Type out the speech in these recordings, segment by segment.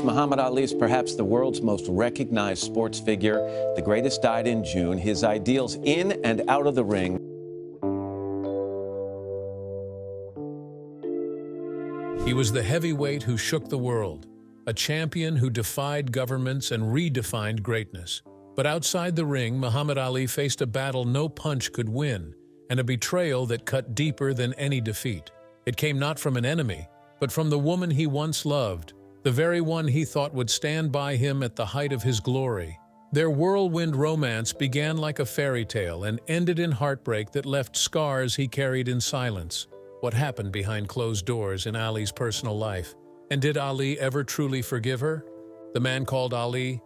Muhammad Ali is perhaps the world's most recognized sports figure. The greatest died in June. His ideals in and out of the ring. He was the heavyweight who shook the world, a champion who defied governments and redefined greatness. But outside the ring, Muhammad Ali faced a battle no punch could win, and a betrayal that cut deeper than any defeat. It came not from an enemy, but from the woman he once loved, the very one he thought would stand by him at the height of his glory. Their whirlwind romance began like a fairy tale and ended in heartbreak that left scars he carried in silence. What happened behind closed doors in Ali's personal life? And did Ali ever truly forgive her? The man called Ali?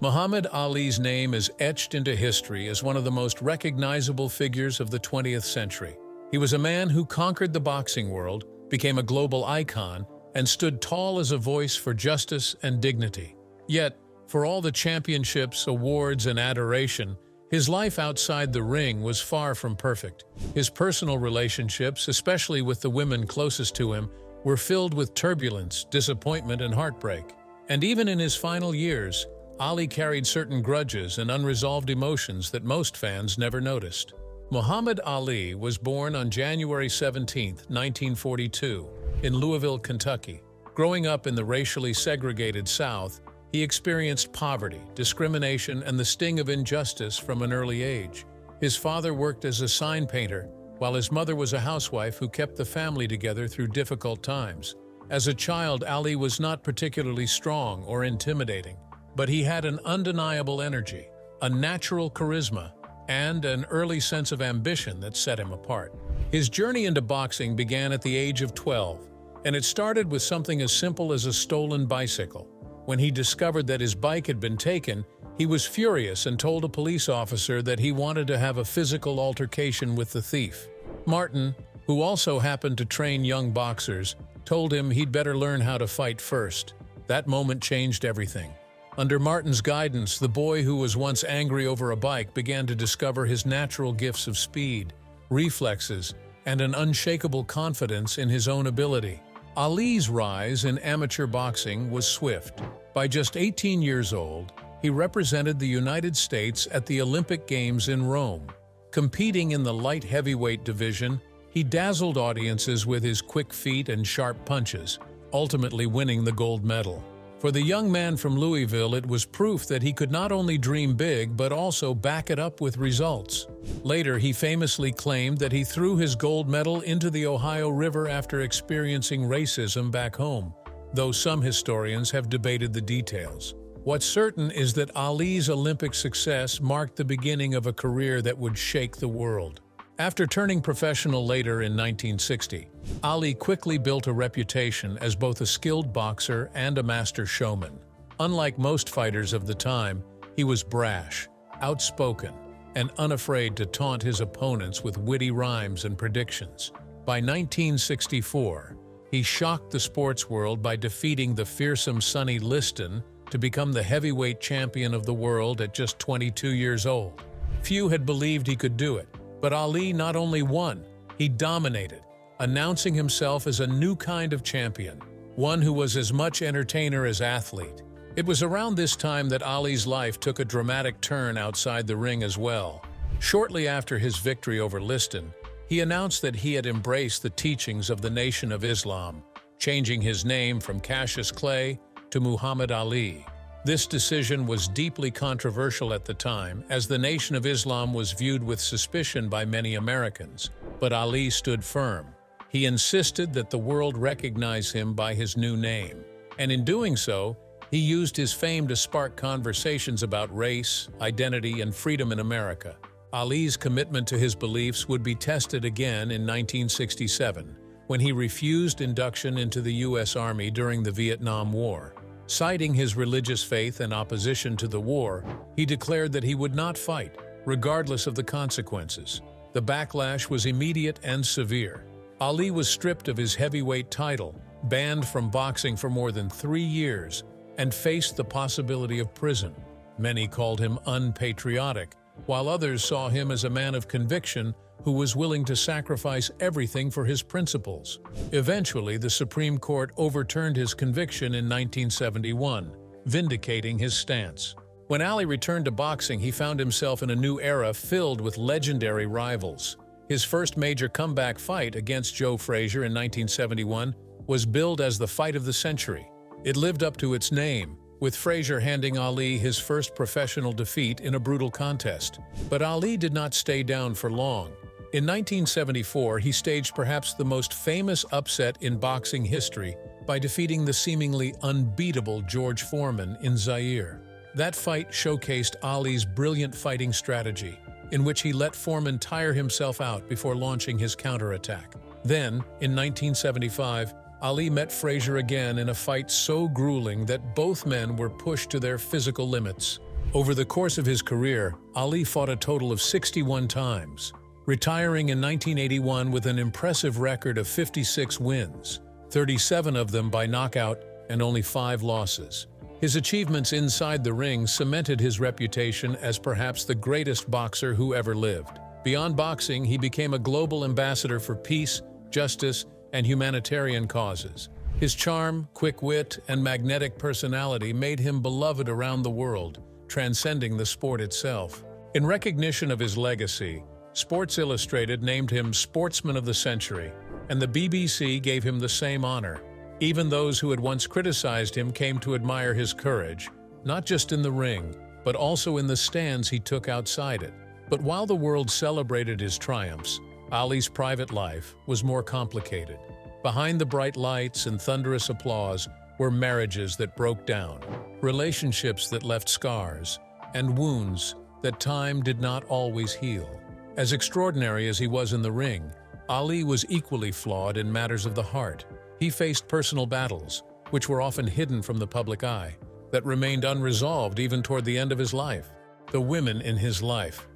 Muhammad Ali's name is etched into history as one of the most recognizable figures of the 20th century. He was a man who conquered the boxing world, became a global icon, and stood tall as a voice for justice and dignity. Yet, for all the championships, awards, and adoration, his life outside the ring was far from perfect. His personal relationships, especially with the women closest to him, were filled with turbulence, disappointment, and heartbreak. And even in his final years, Ali carried certain grudges and unresolved emotions that most fans never noticed. Muhammad Ali was born on January 17, 1942, in Louisville, Kentucky. Growing up in the racially segregated South, he experienced poverty, discrimination, and the sting of injustice from an early age. His father worked as a sign painter, while his mother was a housewife who kept the family together through difficult times. As a child, Ali was not particularly strong or intimidating, but he had an undeniable energy, a natural charisma, and an early sense of ambition that set him apart. His journey into boxing began at the age of 12, and it started with something as simple as a stolen bicycle. When he discovered that his bike had been taken, he was furious and told a police officer that he wanted to have a physical altercation with the thief. Martin, who also happened to train young boxers, told him he'd better learn how to fight first. That moment changed everything. Under Martin's guidance, the boy who was once angry over a bike began to discover his natural gifts of speed, reflexes, and an unshakable confidence in his own ability. Ali's rise in amateur boxing was swift. By just 18 years old, he represented the United States at the Olympic Games in Rome. Competing in the light heavyweight division, he dazzled audiences with his quick feet and sharp punches, ultimately winning the gold medal. For the young man from Louisville, it was proof that he could not only dream big but also back it up with results. Later, he famously claimed that he threw his gold medal into the Ohio River after experiencing racism back home, though some historians have debated the details. What's certain is that Ali's Olympic success marked the beginning of a career that would shake the world. After turning professional later in 1960, Ali quickly built a reputation as both a skilled boxer and a master showman. Unlike most fighters of the time, he was brash, outspoken, and unafraid to taunt his opponents with witty rhymes and predictions. By 1964, he shocked the sports world by defeating the fearsome Sonny Liston to become the heavyweight champion of the world at just 22 years old. Few had believed he could do it. But Ali not only won, he dominated, announcing himself as a new kind of champion, one who was as much entertainer as athlete. It was around this time that Ali's life took a dramatic turn outside the ring as well. Shortly after his victory over Liston, he announced that he had embraced the teachings of the Nation of Islam, changing his name from Cassius Clay to Muhammad Ali. This decision was deeply controversial at the time, as the Nation of Islam was viewed with suspicion by many Americans. But Ali stood firm. He insisted that the world recognize him by his new name. And in doing so, he used his fame to spark conversations about race, identity, and freedom in America. Ali's commitment to his beliefs would be tested again in 1967, when he refused induction into the U.S. Army during the Vietnam War. Citing his religious faith and opposition to the war, he declared that he would not fight, regardless of the consequences. The backlash was immediate and severe. Ali was stripped of his heavyweight title, banned from boxing for more than 3 years, and faced the possibility of prison. Many called him unpatriotic, while others saw him as a man of conviction who was willing to sacrifice everything for his principles. Eventually, the Supreme Court overturned his conviction in 1971, vindicating his stance. When Ali returned to boxing, he found himself in a new era filled with legendary rivals. His first major comeback fight against Joe Frazier in 1971 was billed as the fight of the century. It lived up to its name, with Frazier handing Ali his first professional defeat in a brutal contest. But Ali did not stay down for long. In 1974, he staged perhaps the most famous upset in boxing history by defeating the seemingly unbeatable George Foreman in Zaire. That fight showcased Ali's brilliant fighting strategy, in which he let Foreman tire himself out before launching his counterattack. Then, in 1975, Ali met Frazier again in a fight so grueling that both men were pushed to their physical limits. Over the course of his career, Ali fought a total of 61 times, retiring in 1981 with an impressive record of 56 wins, 37 of them by knockout and only 5 losses. His achievements inside the ring cemented his reputation as perhaps the greatest boxer who ever lived. Beyond boxing, he became a global ambassador for peace, justice, and humanitarian causes. His charm, quick wit, and magnetic personality made him beloved around the world, transcending the sport itself. In recognition of his legacy, Sports Illustrated named him Sportsman of the Century, and the BBC gave him the same honor. Even those who had once criticized him came to admire his courage, not just in the ring, but also in the stands he took outside it. But while the world celebrated his triumphs, Ali's private life was more complicated. Behind the bright lights and thunderous applause were marriages that broke down, relationships that left scars, and wounds that time did not always heal. As extraordinary as he was in the ring, Ali was equally flawed in matters of the heart. He faced personal battles, which were often hidden from the public eye, that remained unresolved even toward the end of his life. The women in his life.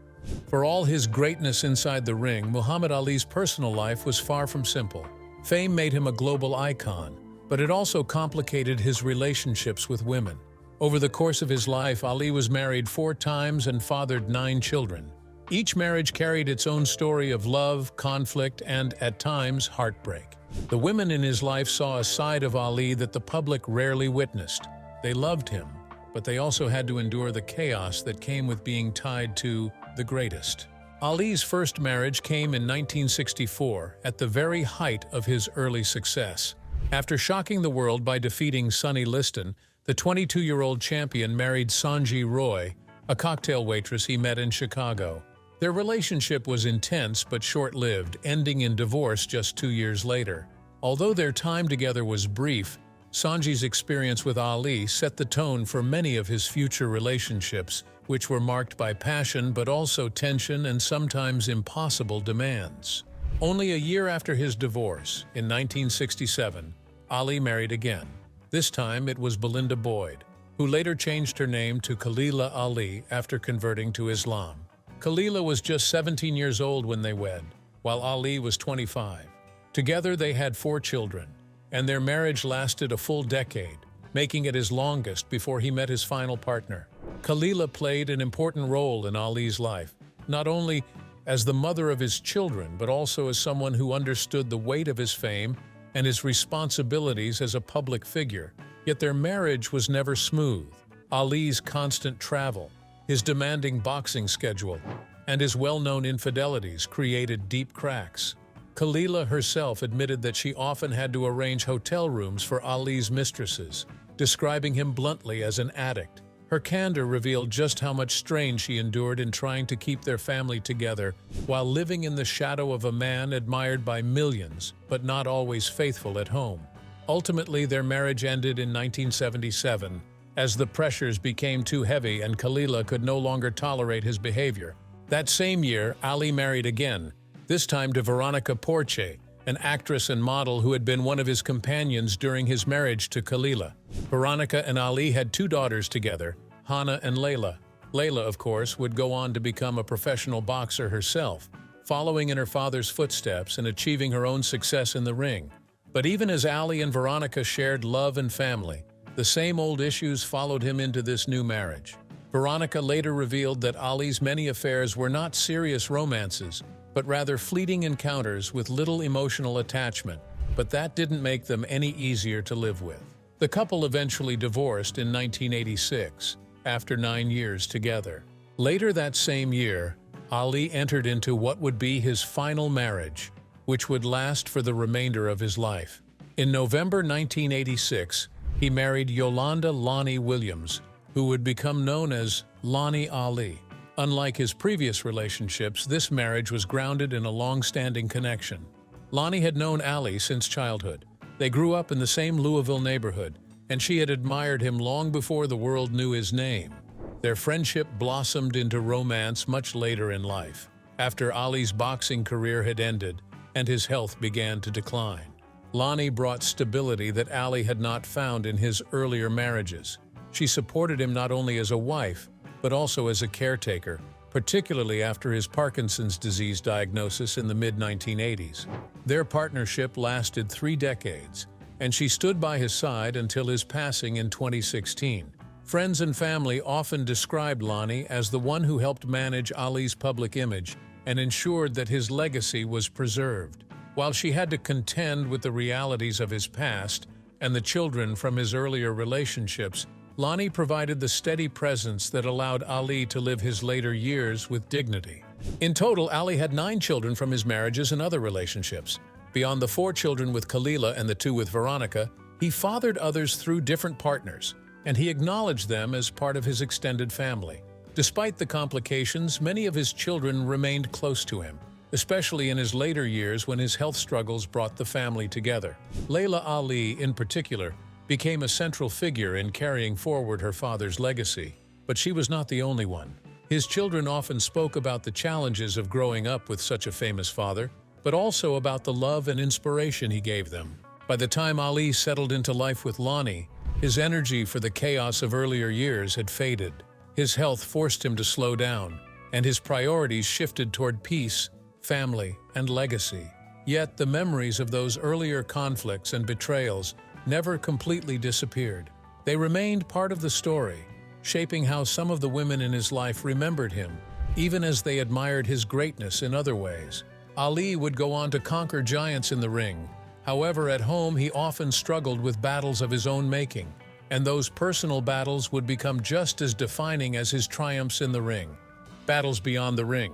For all his greatness inside the ring, Muhammad Ali's personal life was far from simple. Fame made him a global icon, but it also complicated his relationships with women. Over the course of his life, Ali was married 4 times and fathered 9 children. Each marriage carried its own story of love, conflict, and, at times, heartbreak. The women in his life saw a side of Ali that the public rarely witnessed. They loved him, but they also had to endure the chaos that came with being tied to the greatest. Ali's first marriage came in 1964, at the very height of his early success. After shocking the world by defeating Sonny Liston, the 22-year-old champion married Sanji Roy, a cocktail waitress he met in Chicago. Their relationship was intense but short-lived, ending in divorce just 2 years later. Although their time together was brief, Sanji's experience with Ali set the tone for many of his future relationships, which were marked by passion but also tension and sometimes impossible demands. Only a year after his divorce, in 1967, Ali married again. This time it was Belinda Boyd, who later changed her name to Khalila Ali after converting to Islam. Khalila was just 17 years old when they wed, while Ali was 25. Together they had 4 children, and their marriage lasted a full decade, making it his longest before he met his final partner. Khalila played an important role in Ali's life, not only as the mother of his children, but also as someone who understood the weight of his fame and his responsibilities as a public figure. Yet their marriage was never smooth. Ali's constant travel, his demanding boxing schedule, and his well-known infidelities created deep cracks. Khalila herself admitted that she often had to arrange hotel rooms for Ali's mistresses, describing him bluntly as an addict. Her candor revealed just how much strain she endured in trying to keep their family together while living in the shadow of a man admired by millions, but not always faithful at home. Ultimately, their marriage ended in 1977, as the pressures became too heavy and Khalila could no longer tolerate his behavior. That same year, Ali married again, this time to Veronica Porche, an actress and model who had been one of his companions during his marriage to Khalila. Veronica and Ali had 2 daughters together, Hannah and Layla. Layla, of course, would go on to become a professional boxer herself, following in her father's footsteps and achieving her own success in the ring. But even as Ali and Veronica shared love and family, the same old issues followed him into this new marriage. Veronica later revealed that Ali's many affairs were not serious romances, but rather fleeting encounters with little emotional attachment, but that didn't make them any easier to live with. The couple eventually divorced in 1986, after 9 years together. Later that same year, Ali entered into what would be his final marriage, which would last for the remainder of his life. In November 1986, he married Yolanda Lonnie Williams, who would become known as Lonnie Ali. Unlike his previous relationships, this marriage was grounded in a long-standing connection. Lonnie had known Ali since childhood. They grew up in the same Louisville neighborhood, and she had admired him long before the world knew his name. Their friendship blossomed into romance much later in life, after Ali's boxing career had ended and his health began to decline. Lonnie brought stability that Ali had not found in his earlier marriages. She supported him not only as a wife, but also as a caretaker, particularly after his Parkinson's disease diagnosis in the mid-1980s. Their partnership lasted 3 decades, and she stood by his side until his passing in 2016. Friends and family often described Lonnie as the one who helped manage Ali's public image and ensured that his legacy was preserved. While she had to contend with the realities of his past and the children from his earlier relationships, Lonnie provided the steady presence that allowed Ali to live his later years with dignity. In total, Ali had 9 children from his marriages and other relationships. Beyond the 4 children with Khalila and the 2 with Veronica, he fathered others through different partners, and he acknowledged them as part of his extended family. Despite the complications, many of his children remained close to him, especially in his later years when his health struggles brought the family together. Layla Ali, in particular, became a central figure in carrying forward her father's legacy, but she was not the only one. His children often spoke about the challenges of growing up with such a famous father, but also about the love and inspiration he gave them. By the time Ali settled into life with Lonnie, his energy for the chaos of earlier years had faded. His health forced him to slow down, and his priorities shifted toward peace, family, and legacy. Yet the memories of those earlier conflicts and betrayals never completely disappeared. They remained part of the story, shaping how some of the women in his life remembered him, even as they admired his greatness in other ways. Ali would go on to conquer giants in the ring. However, at home he often struggled with battles of his own making, and those personal battles would become just as defining as his triumphs in the ring. Battles beyond the ring.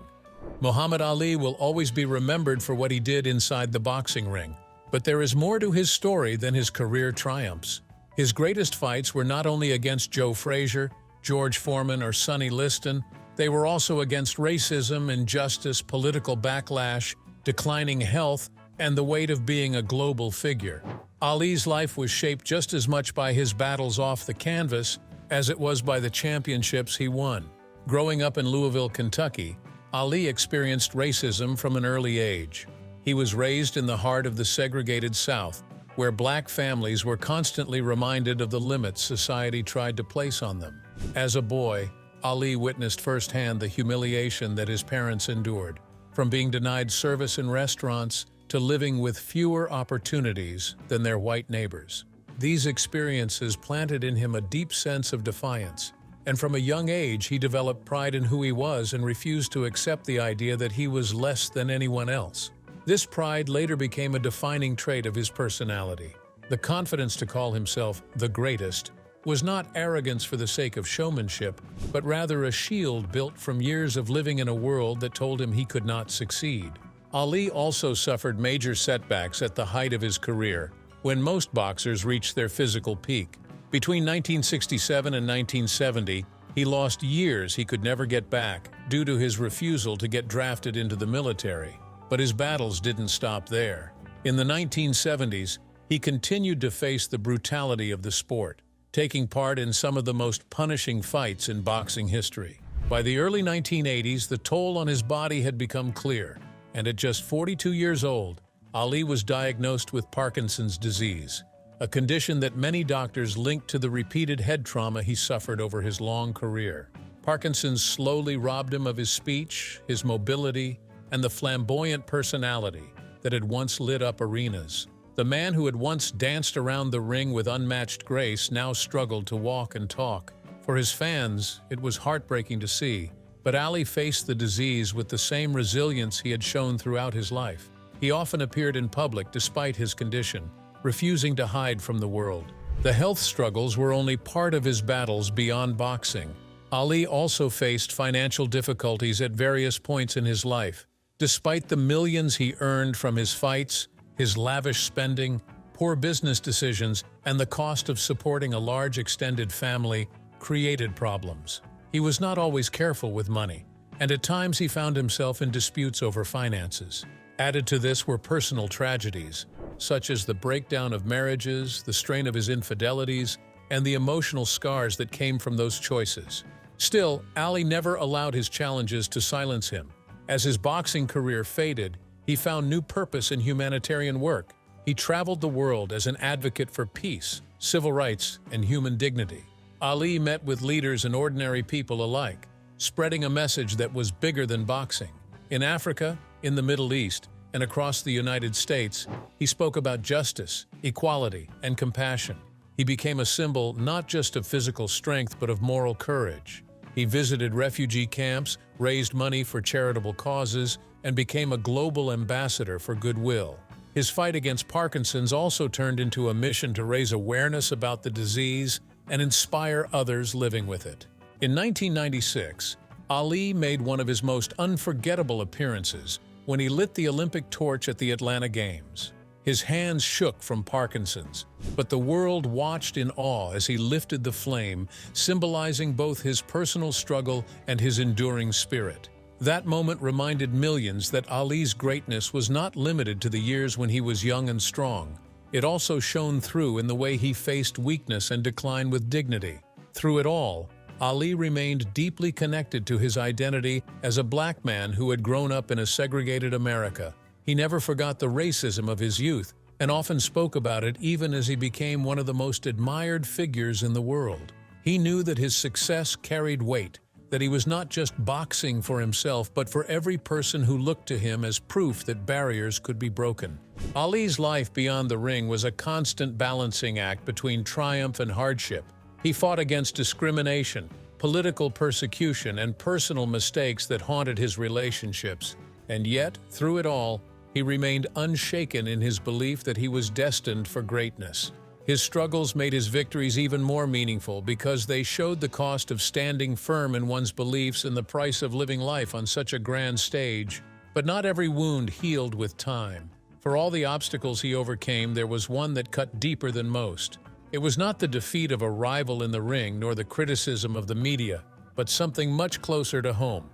Muhammad Ali will always be remembered for what he did inside the boxing ring. But there is more to his story than his career triumphs. His greatest fights were not only against Joe Frazier, George Foreman, or Sonny Liston, they were also against racism, injustice, political backlash, declining health, and the weight of being a global figure. Ali's life was shaped just as much by his battles off the canvas as it was by the championships he won. Growing up in Louisville, Kentucky, Ali experienced racism from an early age. He was raised in the heart of the segregated South, where black families were constantly reminded of the limits society tried to place on them. As a boy, Ali witnessed firsthand the humiliation that his parents endured, from being denied service in restaurants to living with fewer opportunities than their white neighbors. These experiences planted in him a deep sense of defiance, and from a young age he developed pride in who he was and refused to accept the idea that he was less than anyone else. This pride later became a defining trait of his personality. The confidence to call himself the greatest was not arrogance for the sake of showmanship, but rather a shield built from years of living in a world that told him he could not succeed. Ali also suffered major setbacks at the height of his career, when most boxers reached their physical peak. Between 1967 and 1970, he lost years he could never get back due to his refusal to get drafted into the military. But his battles didn't stop there. In the 1970s, he continued to face the brutality of the sport, taking part in some of the most punishing fights in boxing history. By the early 1980s, the toll on his body had become clear, and at just 42 years old, Ali was diagnosed with Parkinson's disease, a condition that many doctors linked to the repeated head trauma he suffered over his long career. Parkinson's slowly robbed him of his speech, his mobility, and the flamboyant personality that had once lit up arenas. The man who had once danced around the ring with unmatched grace now struggled to walk and talk. For his fans, it was heartbreaking to see, But Ali faced the disease with the same resilience he had shown throughout his life. He often appeared in public despite his condition, refusing to hide from the world. The health struggles were only part of his battles beyond boxing. Ali also faced financial difficulties at various points in his life. Despite the millions he earned from his fights, his lavish spending, poor business decisions, and the cost of supporting a large extended family created problems. He was not always careful with money, and at times he found himself in disputes over finances. Added to this were personal tragedies, such as the breakdown of marriages, the strain of his infidelities, and the emotional scars that came from those choices. Still, Ali never allowed his challenges to silence him. As his boxing career faded, he found new purpose in humanitarian work. He traveled the world as an advocate for peace, civil rights, and human dignity. Ali met with leaders and ordinary people alike, spreading a message that was bigger than boxing. In Africa, in the Middle East, and across the United States, he spoke about justice, equality, and compassion. He became a symbol not just of physical strength but of moral courage. He visited refugee camps, raised money for charitable causes, and became a global ambassador for goodwill. His fight against Parkinson's also turned into a mission to raise awareness about the disease and inspire others living with it. In 1996, Ali made one of his most unforgettable appearances when he lit the Olympic torch at the Atlanta Games. His hands shook from Parkinson's, but the world watched in awe as he lifted the flame, symbolizing both his personal struggle and his enduring spirit. That moment reminded millions that Ali's greatness was not limited to the years when he was young and strong. It also shone through in the way he faced weakness and decline with dignity. Through it all, Ali remained deeply connected to his identity as a black man who had grown up in a segregated America. He never forgot the racism of his youth and often spoke about it even as he became one of the most admired figures in the world. He knew that his success carried weight, that he was not just boxing for himself but for every person who looked to him as proof that barriers could be broken. Ali's life beyond the ring was a constant balancing act between triumph and hardship. He fought against discrimination, political persecution, and personal mistakes that haunted his relationships. And yet, through it all, he remained unshaken in his belief that he was destined for greatness. His struggles made his victories even more meaningful because they showed the cost of standing firm in one's beliefs and the price of living life on such a grand stage. But not every wound healed with time. For all the obstacles he overcame, there was one that cut deeper than most. It was not the defeat of a rival in the ring nor the criticism of the media, but something much closer to home: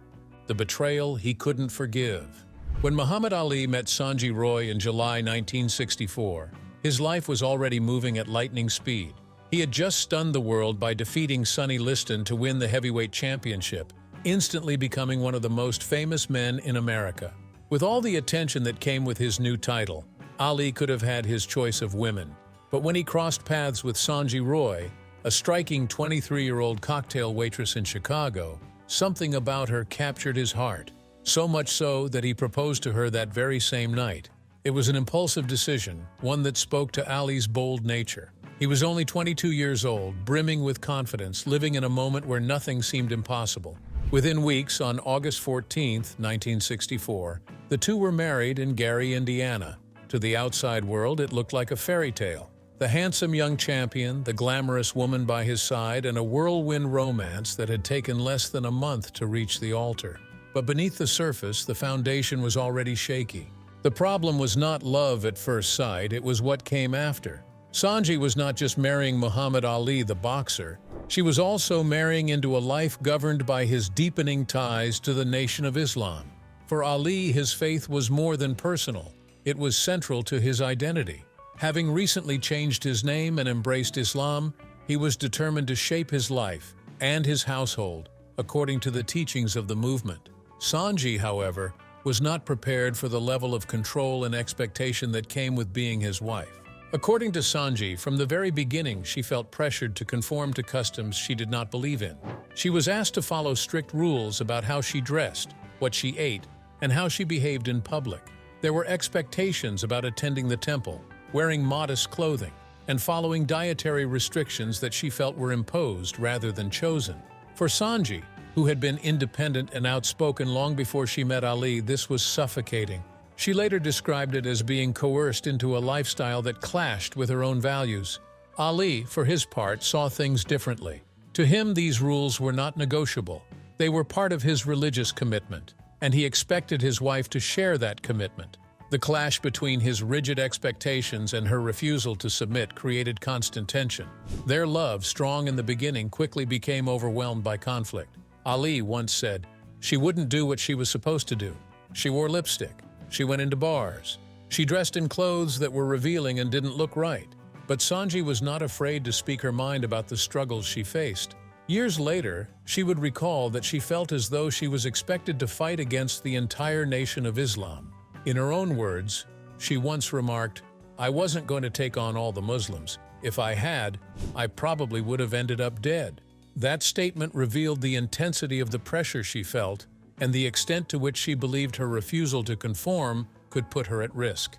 the betrayal he couldn't forgive. When Muhammad Ali met Sanjay Roy in July 1964, his life was already moving at lightning speed. He had just stunned the world by defeating Sonny Liston to win the heavyweight championship, instantly becoming one of the most famous men in America. With all the attention that came with his new title, Ali could have had his choice of women. But when he crossed paths with Sanjay Roy, a striking 23-year-old cocktail waitress in Chicago, something about her captured his heart. So much so that he proposed to her that very same night. It was an impulsive decision, one that spoke to Ali's bold nature. He was only 22 years old, brimming with confidence, living in a moment where nothing seemed impossible. Within weeks, on August 14, 1964, the two were married in Gary, Indiana. To the outside world, it looked like a fairy tale. The handsome young champion, the glamorous woman by his side, and a whirlwind romance that had taken less than a month to reach the altar. But beneath the surface, the foundation was already shaky. The problem was not love at first sight, it was what came after. Sanjay was not just marrying Muhammad Ali, the boxer. She was also marrying into a life governed by his deepening ties to the Nation of Islam. For Ali, his faith was more than personal. It was central to his identity. Having recently changed his name and embraced Islam, he was determined to shape his life and his household according to the teachings of the movement. Sanjay, however, was not prepared for the level of control and expectation that came with being his wife. According to Sanjay, from the very beginning she felt pressured to conform to customs she did not believe in. She was asked to follow strict rules about how she dressed, what she ate, and how she behaved in public. There were expectations about attending the temple, wearing modest clothing, and following dietary restrictions that she felt were imposed rather than chosen. For Sanjay, who had been independent and outspoken long before she met Ali, this was suffocating. She later described it as being coerced into a lifestyle that clashed with her own values. Ali, for his part, saw things differently. To him, these rules were not negotiable. They were part of his religious commitment, and he expected his wife to share that commitment. The clash between his rigid expectations and her refusal to submit created constant tension. Their love, strong in the beginning, quickly became overwhelmed by conflict. Ali once said, "She wouldn't do what she was supposed to do. She wore lipstick. She went into bars. She dressed in clothes that were revealing and didn't look right." But Sanji was not afraid to speak her mind about the struggles she faced. Years later, she would recall that she felt as though she was expected to fight against the entire nation of Islam. In her own words, she once remarked, "I wasn't going to take on all the Muslims. If I had, I probably would have ended up dead." That statement revealed the intensity of the pressure she felt and the extent to which she believed her refusal to conform could put her at risk.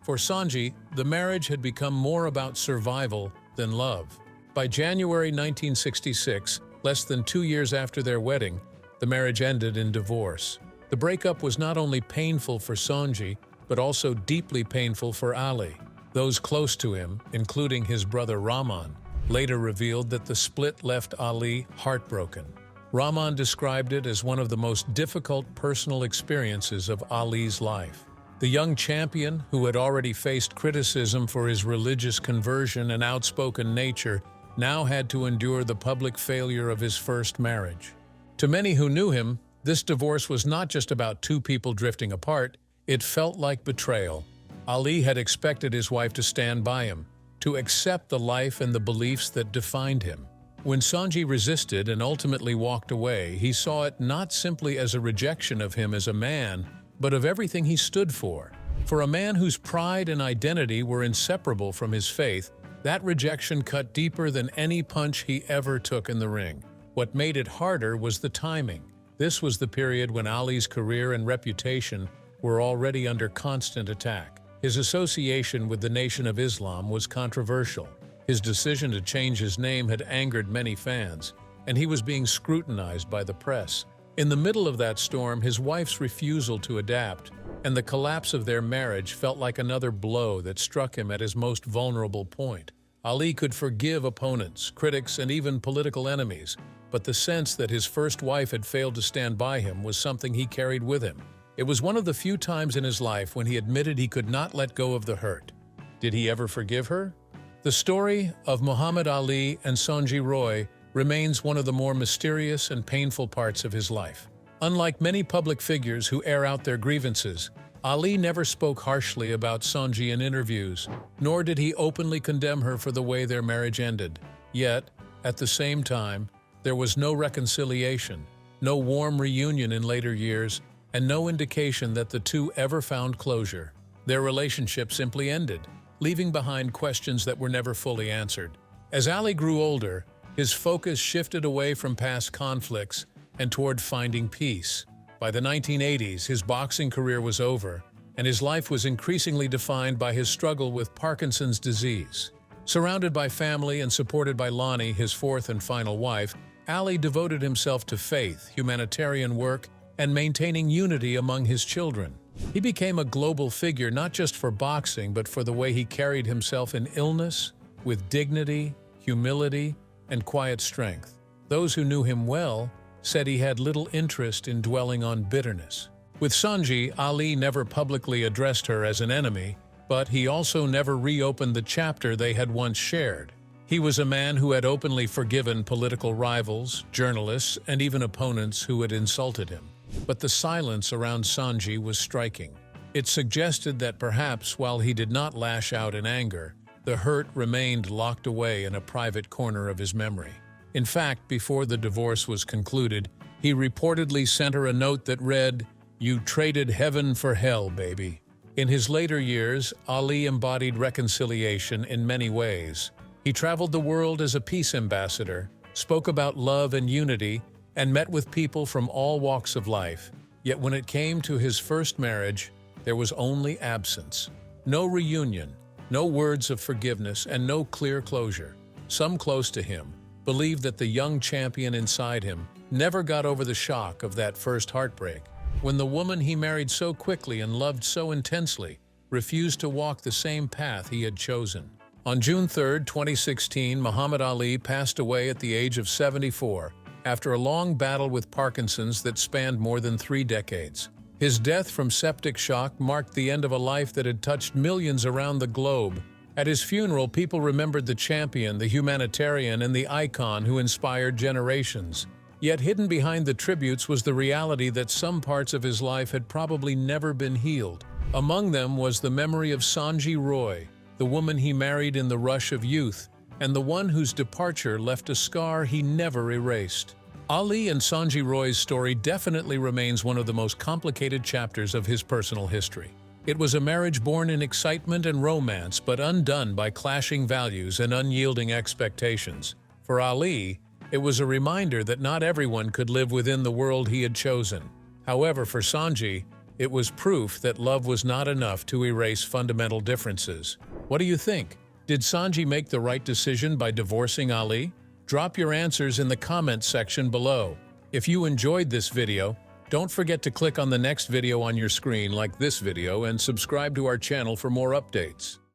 For Sanji, the marriage had become more about survival than love. By January 1966, less than 2 years after their wedding, the marriage ended in divorce. The breakup was not only painful for Sanji, but also deeply painful for Ali. Those close to him, including his brother Rahman, later revealed that the split left Ali heartbroken. Rahman described it as one of the most difficult personal experiences of Ali's life. The young champion, who had already faced criticism for his religious conversion and outspoken nature, now had to endure the public failure of his first marriage. To many who knew him, this divorce was not just about two people drifting apart, it felt like betrayal. Ali had expected his wife to stand by him, to accept the life and the beliefs that defined him. When Sanji resisted and ultimately walked away, he saw it not simply as a rejection of him as a man, but of everything he stood for. For a man whose pride and identity were inseparable from his faith, that rejection cut deeper than any punch he ever took in the ring. What made it harder was the timing. This was the period when Ali's career and reputation were already under constant attack. His association with the Nation of Islam was controversial. His decision to change his name had angered many fans, and he was being scrutinized by the press. In the middle of that storm, his wife's refusal to adapt and the collapse of their marriage felt like another blow that struck him at his most vulnerable point. Ali could forgive opponents, critics, and even political enemies, but the sense that his first wife had failed to stand by him was something he carried with him. It was one of the few times in his life when he admitted he could not let go of the hurt. Did he ever forgive her? The story of Muhammad Ali and Sanji Roy remains one of the more mysterious and painful parts of his life. Unlike many public figures who air out their grievances, Ali never spoke harshly about Sanji in interviews, nor did he openly condemn her for the way their marriage ended. Yet, at the same time, there was no reconciliation, no warm reunion in later years, and no indication that the two ever found closure. Their relationship simply ended, leaving behind questions that were never fully answered. As Ali grew older, his focus shifted away from past conflicts and toward finding peace. By the 1980s, his boxing career was over, and his life was increasingly defined by his struggle with Parkinson's disease. Surrounded by family and supported by Lonnie, his fourth and final wife, Ali devoted himself to faith, humanitarian work, and maintaining unity among his children. He became a global figure not just for boxing, but for the way he carried himself in illness, with dignity, humility, and quiet strength. Those who knew him well said he had little interest in dwelling on bitterness. With Sanji, Ali never publicly addressed her as an enemy, but he also never reopened the chapter they had once shared. He was a man who had openly forgiven political rivals, journalists, and even opponents who had insulted him. But the silence around Sanji was striking. It suggested that perhaps while he did not lash out in anger, the hurt remained locked away in a private corner of his memory. In fact, before the divorce was concluded, he reportedly sent her a note that read, "You traded heaven for hell, baby." In his later years, Ali embodied reconciliation in many ways. He traveled the world as a peace ambassador, spoke about love and unity, and met with people from all walks of life. Yet when it came to his first marriage, there was only absence. No reunion, no words of forgiveness, and no clear closure. Some close to him believed that the young champion inside him never got over the shock of that first heartbreak, when the woman he married so quickly and loved so intensely refused to walk the same path he had chosen. On June 3, 2016, Muhammad Ali passed away at the age of 74 after a long battle with Parkinson's that spanned more than 3 decades. His death from septic shock marked the end of a life that had touched millions around the globe. At his funeral, people remembered the champion, the humanitarian, and the icon who inspired generations. Yet hidden behind the tributes was the reality that some parts of his life had probably never been healed. Among them was the memory of Sanjay Roy, the woman he married in the rush of youth, and the one whose departure left a scar he never erased. Ali and Sanjay Roy's story definitely remains one of the most complicated chapters of his personal history. It was a marriage born in excitement and romance, but undone by clashing values and unyielding expectations. For Ali, it was a reminder that not everyone could live within the world he had chosen. However, for Sanjay, it was proof that love was not enough to erase fundamental differences. What do you think? Did Sanjay make the right decision by divorcing Ali? Drop your answers in the comments section below. If you enjoyed this video, don't forget to click on the next video on your screen like this video and subscribe to our channel for more updates.